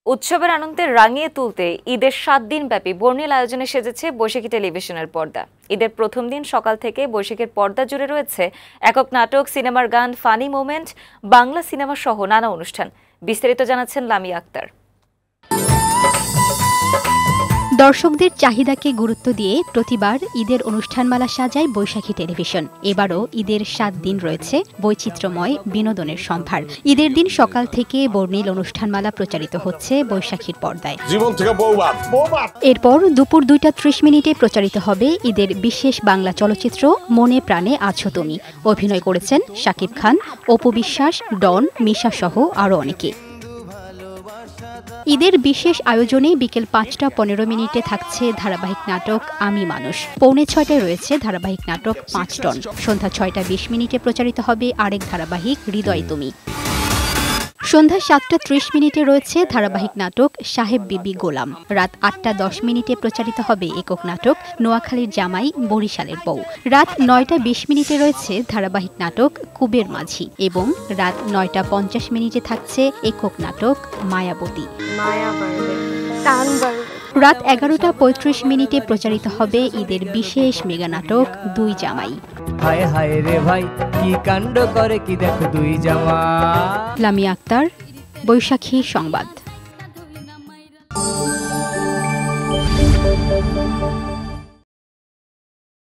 উৎসবের আনন্দে রাঙিয়ে তুলতে ঈদের 7 দিন ব্যাপী বর্ণিল আয়োজনে সেজেছে বৈশাখী টেলিভিশনের পর্দা। ঈদের প্রথম দিন সকাল থেকে বৈশাখীর পর্দা জুড়ে রয়েছে একক নাটক, সিনেমার গান, ফানি মোমেন্ট, বাংলা সিনেমা সহ নানা অনুষ্ঠান। বিস্তারিত জানাচ্ছেন লামিয়া আক্তার। দর্শকদের চাহিদাকে গুরুত্ব দিয়ে প্রতিবার ঈদের অনুষ্ঠানমালা সাজায় বৈশাখী টেলিভিশন। এবারও ঈদের 7 দিন রয়েছে বৈচিত্র্যময় বিনোদনের সম্ভার। ঈদের দিন সকাল থেকে বর্ণিল অনুষ্ঠানমালা প্রচারিত হচ্ছে বৈশাখীর পর্দায়। এরপর দুপুর 2:30 প্রচারিত হবে ঈদের বিশেষ বাংলা চলচ্চিত্র মনে প্রাণে আছো তুমি। অভিনয় করেছেন শাকিব খান, অপু বিশ্বাস, ডন, মিশা সহ আরও অনেকে। ঈদের বিশেষ আয়োজনে বিকেল 5:15 থাকছে ধারাবাহিক নাটক আমি মানুষ। 5:45 রয়েছে ধারাবাহিক নাটক 5 টন। সন্ধ্যা 6:20 প্রচারিত হবে আরেক ধারাবাহিক হৃদয় তুমি। সন্ধ্যা 7:30 রয়েছে ধারাবাহিক নাটক সাহেব বিবি গোলাম। রাত 8:10 প্রচারিত হবে একক নাটক নোয়াখালীর জামাই বরিশালের বউ। রাত 9:20 রয়েছে ধারাবাহিক নাটক কুবের মাঝি এবং রাত 9:50 থাকছে একক নাটক মায়াবতী। রাত 11:35 প্রচারিত হবে ঈদের বিশেষ মেগা নাটক দুই জামাই। হায় হায় রে ভাই কি কাণ্ড করে কি দেখো দুই জামাই। লামিয়া আক্তার, বৈশাখী সংবাদ।